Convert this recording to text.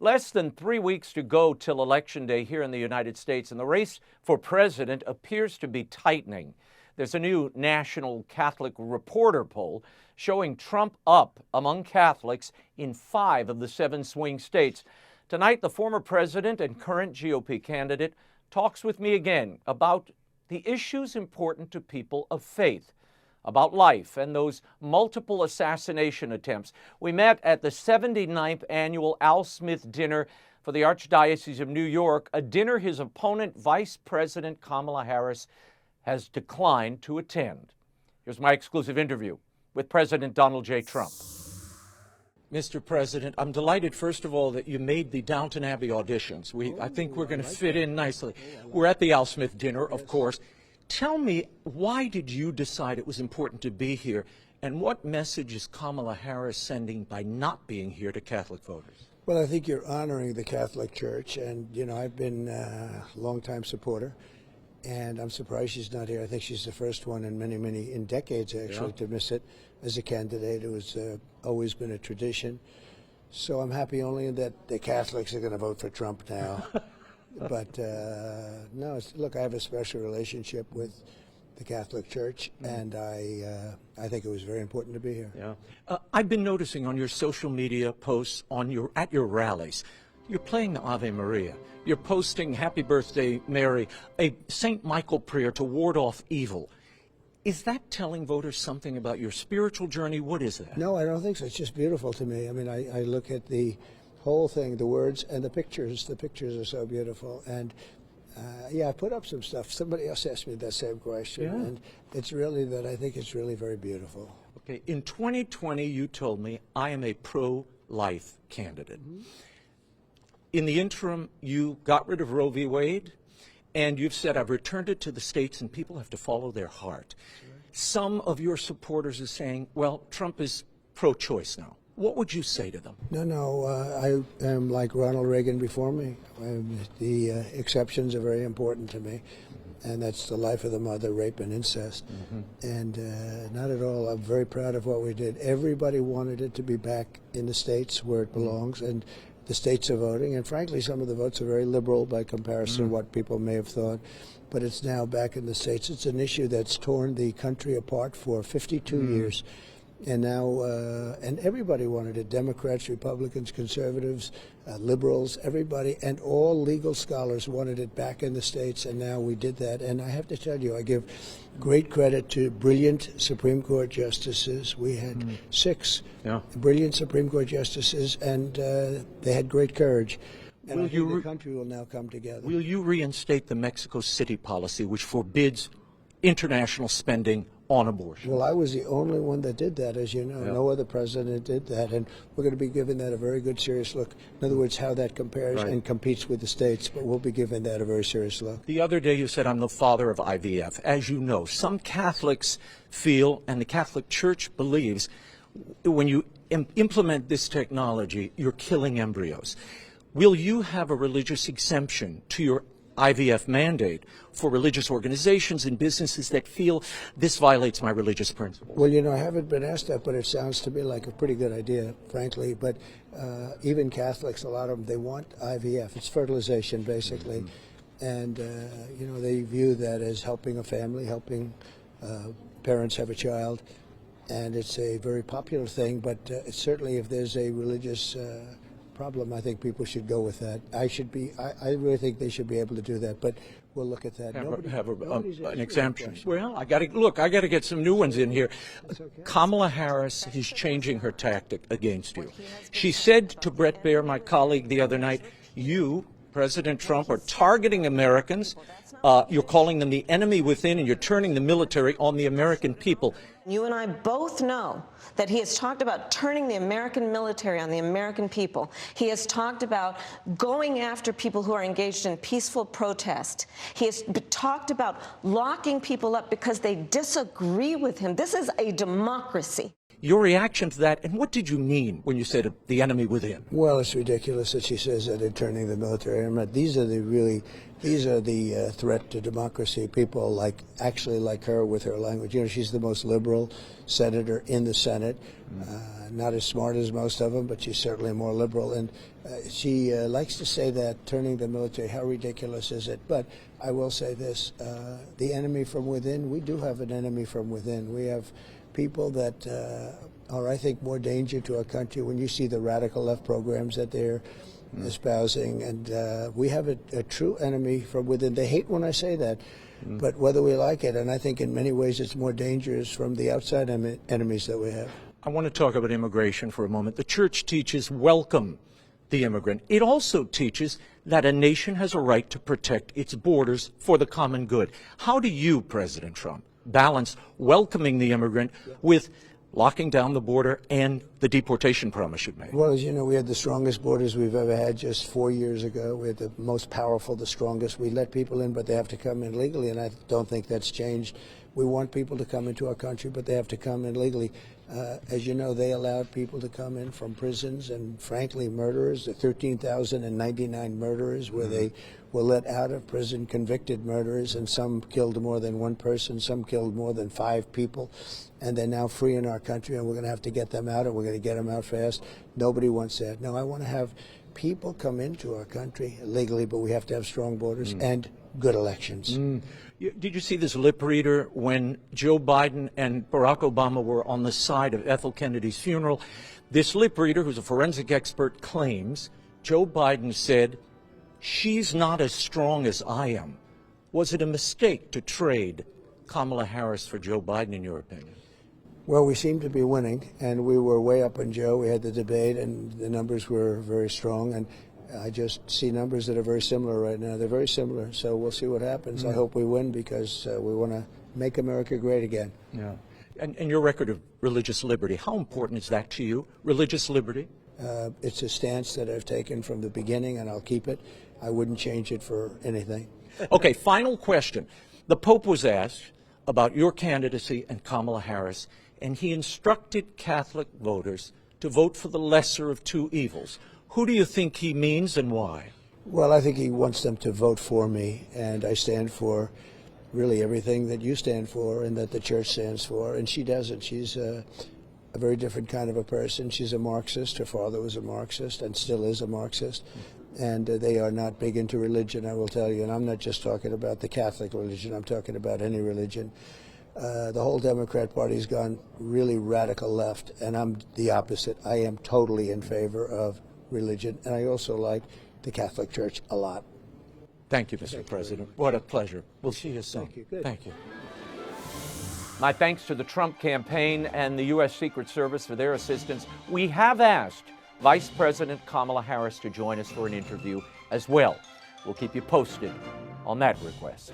Less than 3 weeks to go till Election Day here in the United States, and the race for president appears to be tightening. There's a new National Catholic Reporter poll showing Trump up among Catholics in 5 of the 7 swing states. Tonight, the former president and current GOP candidate talks with me again about the issues important to people of faith, about life and those multiple assassination attempts. We met at the 79th annual Al Smith dinner for the Archdiocese of New York, a dinner his opponent, Vice President Kamala Harris, has declined to attend. Here's my exclusive interview with President Donald J. Trump. Mr. President, I'm delighted, first of all, that you made the Downton Abbey auditions. I think we're going to fit in nicely. We're at the Al Smith dinner, of course. Tell me, why did you decide it was important to be here, and what message is Kamala Harris sending by not being here to Catholic voters? Well, I think you're honoring the Catholic Church, and, you know, I've been a longtime supporter, and I'm surprised she's not here. I think she's the first one in in decades, actually, to miss it as a candidate. It was always been a tradition. So I'm happy only that the Catholics are going to vote for Trump now. But no, look, I have a special relationship with the Catholic Church, and I think it was very important to be here. Yeah, I've been noticing on your social media posts at your rallies, you're playing the Ave Maria. You're posting Happy Birthday, Mary, a St. Michael prayer to ward off evil. Is that telling voters something about your spiritual journey? What is that? No, I don't think so. It's just beautiful to me. I mean, I look at the whole thing, the words and the pictures. The pictures are so beautiful. And yeah, I put up some stuff. Somebody else asked me that same question. Yeah. And it's really that I think it's really very beautiful. Okay, in 2020, you told me I am a pro-life candidate. Mm-hmm. In the interim, you got rid of Roe v. Wade, and you've said, I've returned it to the states and people have to follow their heart. Sure. Some of your supporters are saying, well, Trump is pro-choice now. What would you say to them? No, I am like Ronald Reagan before me. The exceptions are very important to me, and that's the life of the mother, rape and incest. Mm-hmm. And not at all. I'm very proud of what we did. Everybody wanted it to be back in the states where it belongs, and the states are voting, and frankly, some of the votes are very liberal by comparison to what people may have thought. But it's now back in the states. It's an issue that's torn the country apart for 52 years. And now, and everybody wanted it, Democrats, Republicans, conservatives, liberals, everybody, and all legal scholars wanted it back in the states, and now we did that. And I have to tell you, I give great credit to brilliant Supreme Court justices. We had 6 brilliant Supreme Court justices, and they had great courage. And I think the country will now come together. Will you reinstate the Mexico City policy, which forbids international spending on abortion? Well, I was the only one that did that, as you know. Yep. No other president did that, and we're going to be giving that a very good, serious look. In other words, how that compares and competes with the states, but we'll be giving that a very serious look. The other day you said, I'm the father of IVF. As you know, some Catholics feel, and the Catholic Church believes, when you implement this technology, you're killing embryos. Will you have a religious exemption to your IVF mandate for religious organizations and businesses that feel this violates my religious principles? Well, you know, I haven't been asked that, but it sounds to me like a pretty good idea, frankly. But even Catholics, a lot of them, they want IVF. It's fertilization, basically. Mm-hmm. And, you know, they view that as helping a family, helping parents have a child. And it's a very popular thing, but certainly if there's a religious problem, I think people should go with that. I really think they should be able to do that, but we'll look at that. Have an exemption. Well, I got to get some new ones in here. Okay. Kamala Harris is changing her tactic against you. She said to Bret Baier, my colleague, the other night, you, President Trump, are targeting Americans. You're calling them the enemy within, and you're turning the military on the American people. You and I both know that he has talked about turning the American military on the American people. He has talked about going after people who are engaged in peaceful protest. He has talked about locking people up because they disagree with him. This is a democracy. Your reaction to that, and what did you mean when you said the enemy within? Well, it's ridiculous that she says that they're turning the military. I mean, these are the threat to democracy. People actually like her with her language. You know, she's the most liberal senator in the Senate. Not as smart as most of them, but she's certainly more liberal. And she likes to say that turning the military. How ridiculous is it? But I will say this: the enemy from within. We do have an enemy from within. We have people that are, I think, more danger to our country when you see the radical left programs that they're espousing. And we have a true enemy from within. They hate when I say that, but whether we like it, and I think in many ways it's more dangerous from the outside enemies that we have. I want to talk about immigration for a moment. The church teaches welcome the immigrant. It also teaches that a nation has a right to protect its borders for the common good. How do you, President Trump, balance welcoming the immigrant with locking down the border and the deportation promise you made? Well, as you know, we had the strongest borders we've ever had just 4 years ago. We had the most powerful, the strongest. We let people in, but they have to come in legally, and I don't think that's changed. We want people to come into our country, but they have to come in legally. As you know, they allowed people to come in from prisons and, frankly, murderers, the 13,099 murderers where they were let out of prison, convicted murderers, and some killed more than one person, some killed more than 5 people, and they're now free in our country, and we're going to have to get them out, and we're going to get them out fast. Nobody wants that. No, I want to have people come into our country legally, but we have to have strong borders and good elections. Did you see this lip reader when Joe Biden and Barack Obama were on the side of Ethel Kennedy's funeral? This lip reader, who's a forensic expert, claims Joe Biden said, "She's not as strong as I am." Was it a mistake to trade Kamala Harris for Joe Biden, in your opinion? Well, we seem to be winning, and we were way up on Joe. We had the debate, and the numbers were very strong, and I just see numbers that are very similar right now. They're very similar, so we'll see what happens. I hope we win because we want to make America great again. Yeah. And your record of religious liberty, how important is that to you, religious liberty? It's a stance that I've taken from the beginning, and I'll keep it. I wouldn't change it for anything. Okay, final question. The Pope was asked about your candidacy and Kamala Harris, and he instructed Catholic voters to vote for the lesser of two evils. Who do you think he means and why? Well, I think he wants them to vote for me, and I stand for really everything that you stand for and that the church stands for, and she doesn't. She's a very different kind of a person. She's a Marxist. Her father was a Marxist and still is a Marxist, and they are not big into religion, I will tell you, and I'm not just talking about the Catholic religion. I'm talking about any religion. The whole Democrat Party's gone really radical left, and I'm the opposite. I am totally in favor of religion, and I also like the Catholic Church a lot. Thank you, Mr. President. What a pleasure. We'll see you soon. Thank you. Good. Thank you. My thanks to the Trump campaign and the U.S. Secret Service for their assistance. We have asked Vice President Kamala Harris to join us for an interview as well. We'll keep you posted on that request.